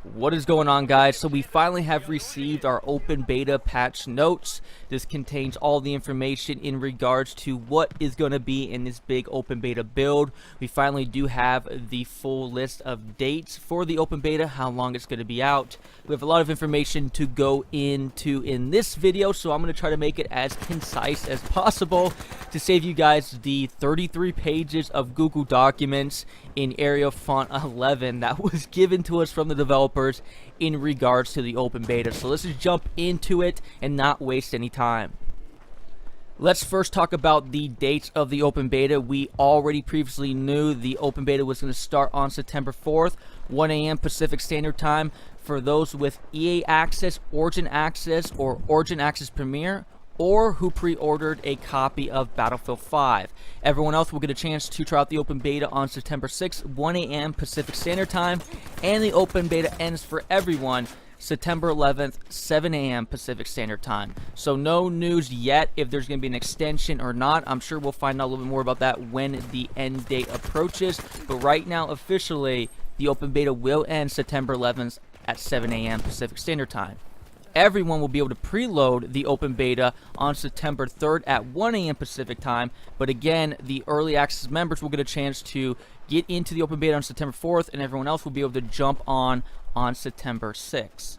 What is going on, guys? So we finally have received our open beta patch notes. This contains all the information in regards to what is going to be in this big open beta build. We finally do have the full list of dates for the open beta, how long it's going to be out. We have a lot of information to go into in this video, so I'm going to try to make it as concise as possible to save you guys the 33 pages of Google Documents in Arial font 11 that was given to us from the developers in regards to the open beta. So let's just jump into it and not waste any time. Let's first talk about the dates of the open beta. We already previously knew the open beta was going to start on September 4th, 1 a.m. Pacific Standard Time for those with EA Access, Origin Access, or Origin Access Premier, or who pre-ordered a copy of Battlefield 5. Everyone else will get a chance to try out the open beta on September 6th, 1 a.m. Pacific Standard Time, and the open beta ends for everyone September 11th, 7 a.m. Pacific Standard Time. So no news yet if there's going to be an extension or not. I'm sure we'll find out a little bit more about that when the end date approaches. But right now, officially, the open beta will end September 11th at 7 a.m. Pacific Standard Time. Everyone will be able to preload the open beta on September 3rd at 1 a.m. Pacific Time. But again, the early access members will get a chance to get into the open beta on September 4th, and everyone else will be able to jump on September 6th.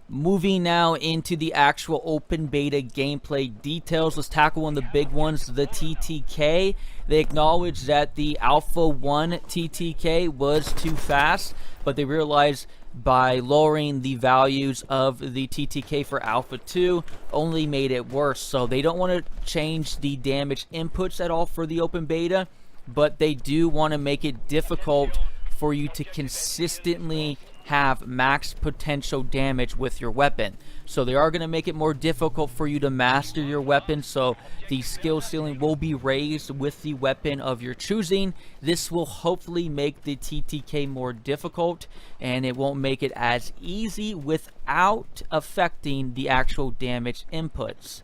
Moving now into the actual open beta gameplay details, let's tackle one of the big ones, the TTK. They acknowledge that the Alpha 1 TTK was too fast, but they realized by lowering the values of the TTK for Alpha 2 only made it worse. So they don't want to change the damage inputs at all for the open beta, but they do want to make it difficult for you to consistently have max potential damage with your weapon. So they are going to make it more difficult for you to master your weapon, so the skill ceiling will be raised with the weapon of your choosing. This will hopefully make the TTK more difficult, and it won't make it as easy without affecting the actual damage inputs.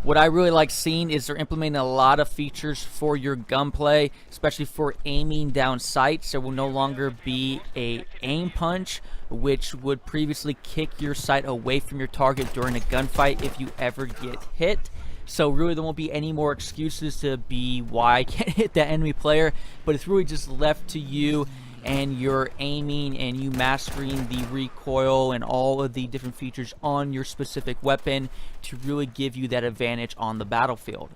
What I really like seeing is they're implementing a lot of features for your gunplay, especially for aiming down sights. There will no longer be a aim punch, which would previously kick your sight away from your target during a gunfight if you ever get hit. So really there won't be any more excuses to be why I can't hit that enemy player, but it's really just left to you and your aiming and you mastering the recoil and all of the different features on your specific weapon to really give you that advantage on the battlefield.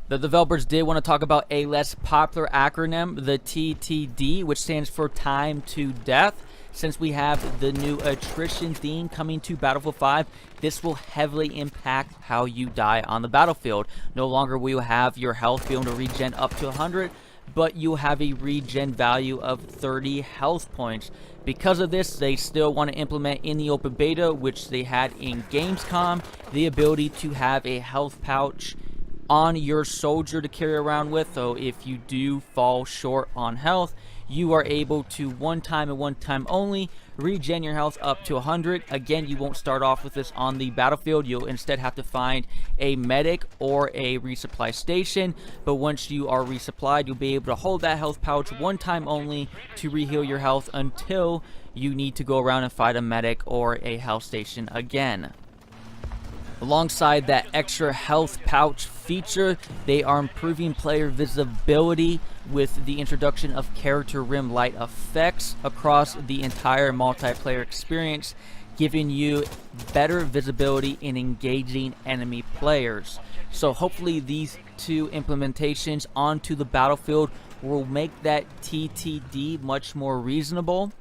The developers did want to talk about a less popular acronym, the TTD, which stands for Time to Death. Since we have the new attrition theme coming to Battlefield 5, this will heavily impact how you die on the battlefield. No longer will you have your health be able to regen up to 100, but you have a regen value of 30 health points. Because of this, they still want to implement in the open beta, which they had in Gamescom, the ability to have a health pouch on your soldier to carry around with. So if you do fall short on health, you are able to one time and one time only regen your health up to 100. Again, you won't start off with this on the battlefield. You'll instead have to find a medic or a resupply station, but once you are resupplied, you'll be able to hold that health pouch one time only to reheal your health until you need to go around and fight a medic or a health station again. Alongside that extra health pouch feature, they are improving player visibility with the introduction of character rim light effects across the entire multiplayer experience, giving you better visibility in engaging enemy players. So hopefully these two implementations onto the battlefield will make that TTD much more reasonable.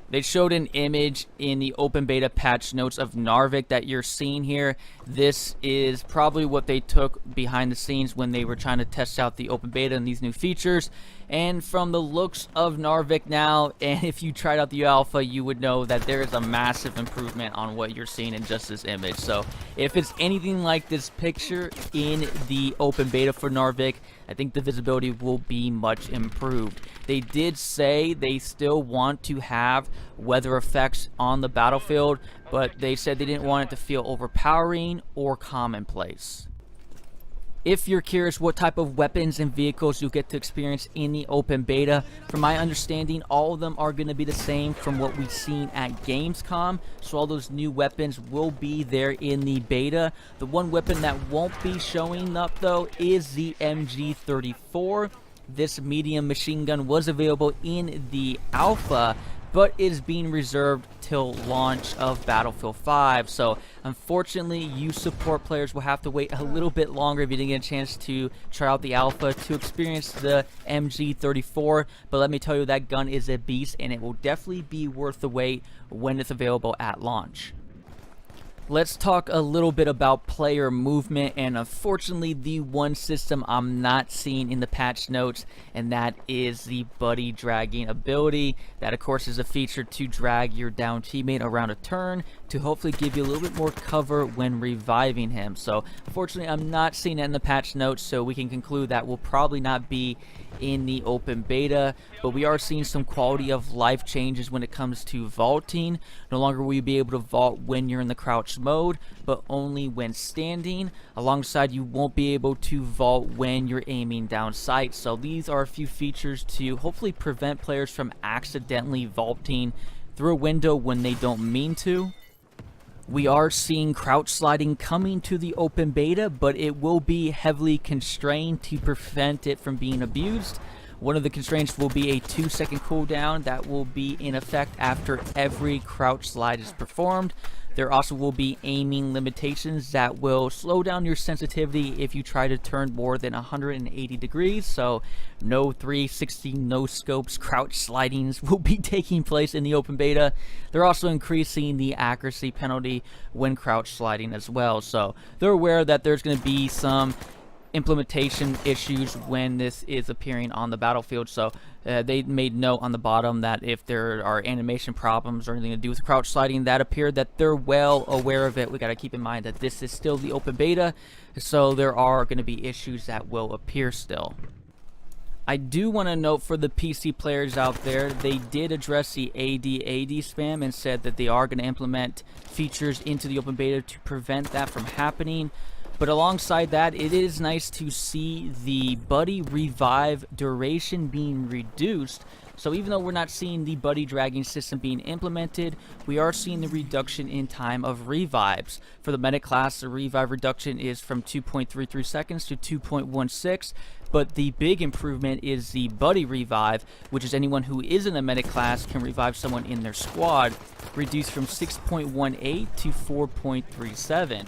They showed an image in the open beta patch notes of Narvik that you're seeing here. This is probably what they took behind the scenes when they were trying to test out the open beta and these new features. And from the looks of Narvik now, and if you tried out the alpha, you would know that there is a massive improvement on what you're seeing in just this image. So if it's anything like this picture in the open beta for Narvik, I think the visibility will be much improved. They did say they still want to have weather effects on the battlefield, but they said they didn't want it to feel overpowering or commonplace. If you're curious what type of weapons and vehicles you'll get to experience in the open beta, from my understanding, all of them are going to be the same from what we've seen at Gamescom. So all those new weapons will be there in the beta. The one weapon that won't be showing up though is the MG34. This medium machine gun was available in the alpha, but is being reserved till launch of Battlefield 5. So unfortunately, you support players will have to wait a little bit longer if you didn't get a chance to try out the alpha to experience the MG34. But let me tell you, that gun is a beast, and it will definitely be worth the wait when it's available at launch. Let's talk a little bit about player movement, and unfortunately the one system I'm not seeing in the patch notes, and that is the buddy dragging ability. That of course is a feature to drag your down teammate around a turn to hopefully give you a little bit more cover when reviving him. So unfortunately I'm not seeing it in the patch notes, so we can conclude that will probably not be in the open beta, but we are seeing some quality of life changes when it comes to vaulting. No longer will you be able to vault when you're in the crouch mode, but only when standing. Alongside, you won't be able to vault when you're aiming down sight. So these are a few features to hopefully prevent players from accidentally vaulting through a window when they don't mean to. We are seeing crouch sliding coming to the open beta, but it will be heavily constrained to prevent it from being abused. One of the constraints will be a 2-second cooldown that will be in effect after every crouch slide is performed. There also will be aiming limitations that will slow down your sensitivity if you try to turn more than 180 degrees. So no 360 no scopes crouch slidings will be taking place in the open beta. They're also increasing the accuracy penalty when crouch sliding as well. So they're aware that there's going to be some implementation issues when this is appearing on the battlefield. So they made note on the bottom that if there are animation problems or anything to do with crouch sliding that appeared, that they're well aware of it. We got to keep in mind that this is still the open beta, so there are going to be issues that will appear still. I do want to note for the PC players out there, they did address the AD spam and said that they are going to implement features into the open beta to prevent that from happening. But alongside that, it is nice to see the buddy revive duration being reduced. So even though we're not seeing the buddy dragging system being implemented, we are seeing the reduction in time of revives. For the medic class, the revive reduction is from 2.33 seconds to 2.16. But the big improvement is the buddy revive, which is anyone who is in a medic class can revive someone in their squad, reduced from 6.18 to 4.37.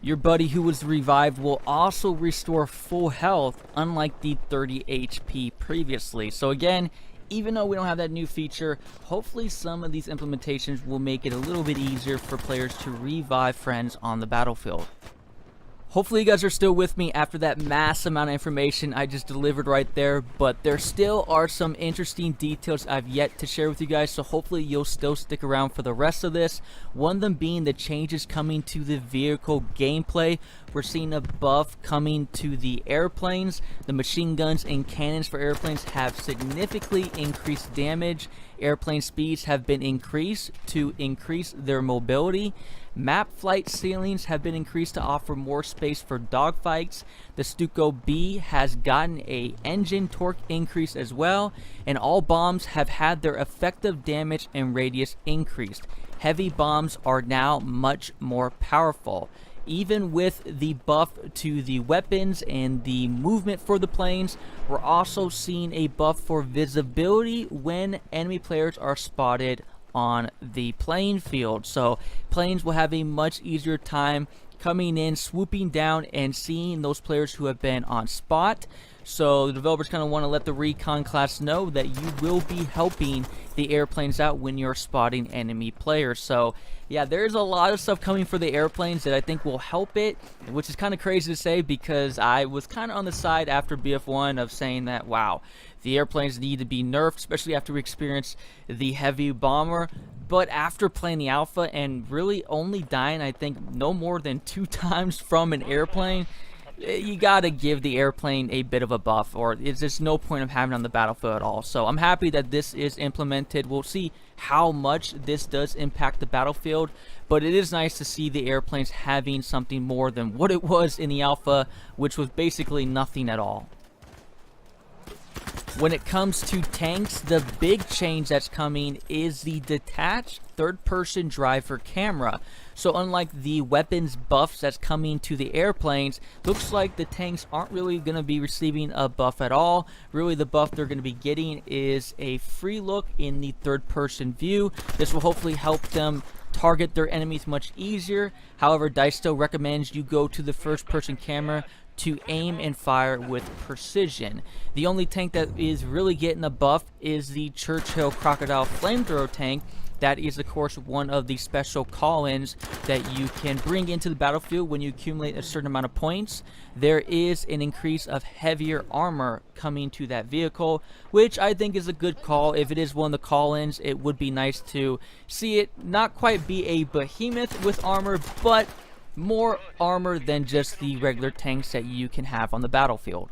Your buddy who was revived will also restore full health, unlike the 30 HP previously. So again, even though we don't have that new feature, hopefully some of these implementations will make it a little bit easier for players to revive friends on the battlefield. Hopefully you guys are still with me after that mass amount of information I just delivered right there, but there still are some interesting details I've yet to share with you guys, so hopefully you'll still stick around for the rest of this. One of them being the changes coming to the vehicle gameplay. We're seeing a buff coming to the airplanes. The machine guns and cannons for airplanes have significantly increased damage. Airplane speeds have been increased to increase their mobility. Map flight ceilings have been increased to offer more space for dogfights. The Stuco B has gotten a engine torque increase as well, and all bombs have had their effective damage and radius increased. Heavy bombs are now much more powerful. Even with the buff to the weapons and the movement for the planes, we're also seeing a buff for visibility when enemy players are spotted on the playing field. So planes will have a much easier time coming in, swooping down, and seeing those players who have been on spot. So the developers kind of want to let the recon class know that you will be helping the airplanes out when you're spotting enemy players. So yeah, there's a lot of stuff coming for the airplanes that I think will help it, which is kind of crazy to say because I was kind of on the side after BF1 of saying that, wow, the airplanes need to be nerfed, especially after we experience the heavy bomber. But after playing the alpha and really only dying, I think, no more than 2 times from an airplane, you gotta give the airplane a bit of a buff, or it's just no point of having it on the battlefield at all. So I'm happy that this is implemented. We'll see how much this does impact the battlefield, but it is nice to see the airplanes having something more than what it was in the alpha, which was basically nothing at all. When it comes to tanks, the big change that's coming is the detached third-person driver camera. So unlike the weapons buffs that's coming to the airplanes, looks like the tanks aren't really going to be receiving a buff at all. Really, the buff they're going to be getting is a free look in the third-person view. This will hopefully help them target their enemies much easier. However, DICE still recommends you go to the first-person camera to aim and fire with precision. The only tank that is really getting a buff is the Churchill Crocodile Flamethrower tank. That is, of course, one of the special call-ins that you can bring into the battlefield when you accumulate a certain amount of points. There is an increase of heavier armor coming to that vehicle, which I think is a good call. If it is one of the call-ins, it would be nice to see it not quite be a behemoth with armor, but more armor than just the regular tanks that you can have on the battlefield.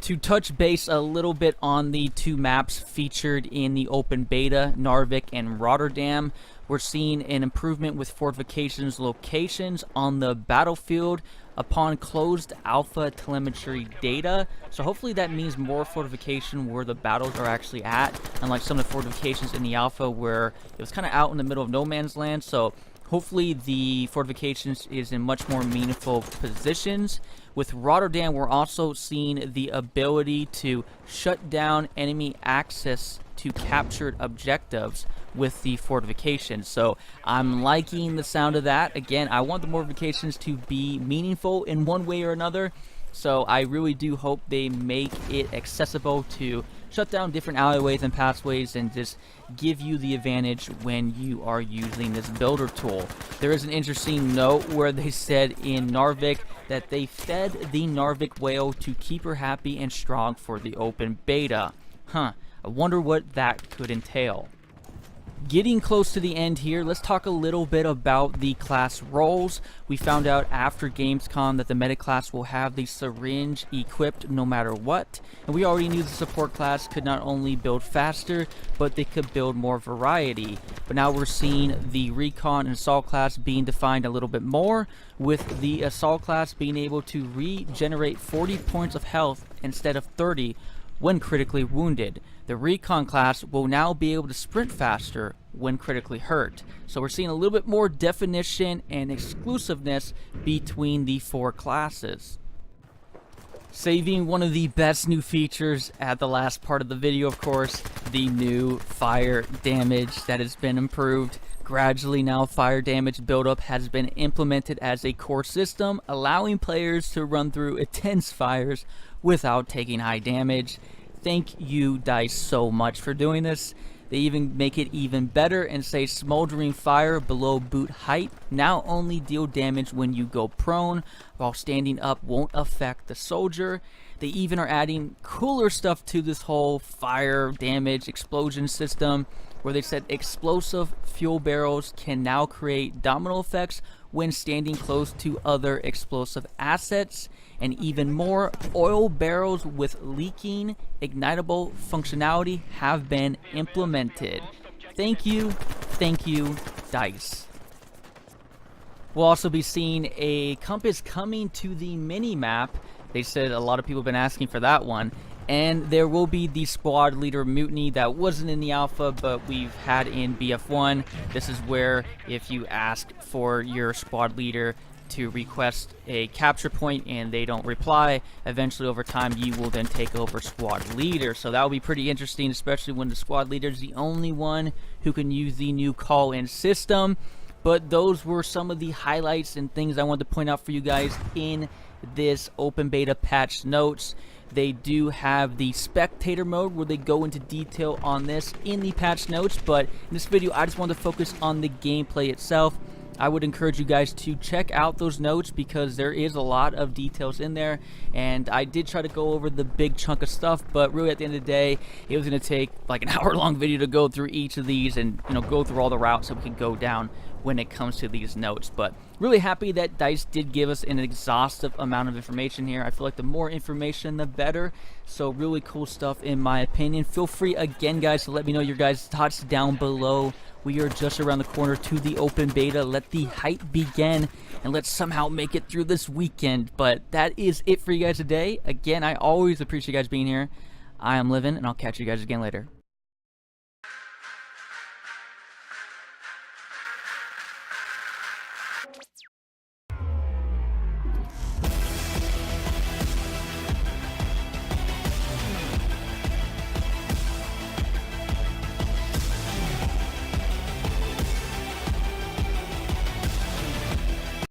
To touch base a little bit on the two maps featured in the open beta, Narvik and Rotterdam, we're seeing an improvement with fortifications locations on the battlefield upon closed alpha telemetry data. So hopefully that means more fortification where the battles are actually at, unlike some of the fortifications in the alpha where it was kind of out in the middle of no man's land. So hopefully the fortifications is in much more meaningful positions. With Rotterdam, we're also seeing the ability to shut down enemy access to captured objectives with the fortifications. So I'm liking the sound of that. Again, I want the fortifications to be meaningful in one way or another. So I really do hope they make it accessible to shut down different alleyways and pathways and just give you the advantage when you are using this builder tool. There is an interesting note where they said in Narvik that they fed the Narvik whale to keep her happy and strong for the open beta. I wonder what that could entail. Getting close to the end here, let's talk a little bit about the class roles. We found out after Gamescom that the medic class will have the syringe equipped no matter what. And we already knew the support class could not only build faster, but they could build more variety. But now we're seeing the recon and assault class being defined a little bit more, with the assault class being able to regenerate 40 points of health instead of 30 when critically wounded. The recon class will now be able to sprint faster when critically hurt. So we're seeing a little bit more definition and exclusiveness between the four classes. Saving one of the best new features at the last part of the video, of course, the new fire damage that has been improved. Gradually now, fire damage buildup has been implemented as a core system, allowing players to run through intense fires without taking high damage. Thank you, DICE, so much for doing this. They even make it even better and say smoldering fire below boot height now only deal damage when you go prone, while standing up won't affect the soldier. They even are adding cooler stuff to this whole fire damage explosion system, where they said explosive fuel barrels can now create domino effects when standing close to other explosive assets, and even more, oil barrels with leaking ignitable functionality have been implemented. Thank you, DICE. We'll also be seeing a compass coming to the mini-map. They said a lot of people have been asking for that one. And there will be the squad leader mutiny that wasn't in the alpha, but we've had in BF1. This is where if you ask for your squad leader to request a capture point and they don't reply, eventually over time you will then take over squad leader. So that will be pretty interesting, especially when the squad leader is the only one who can use the new call-in system. But those were some of the highlights and things I wanted to point out for you guys in this open beta patch notes. They do have the spectator mode where they go into detail on this in the patch notes, but in this video I just wanted to focus on the gameplay itself. I would encourage you guys to check out those notes because there is a lot of details in there, and I did try to go over the big chunk of stuff, but really at the end of the day, it was going to take like an hour-long video to go through each of these and go through all the routes that we can go down when it comes to these notes. But really happy that DICE did give us an exhaustive amount of information here. I feel like the more information, the better. So really cool stuff in my opinion. Feel free again, guys, to let me know your guys' thoughts down below. We are just around the corner to the open beta. Let the hype begin, and let's somehow make it through this weekend. But that is it for you guys today. Again, I always appreciate you guys being here. I am Livin', and I'll catch you guys again later.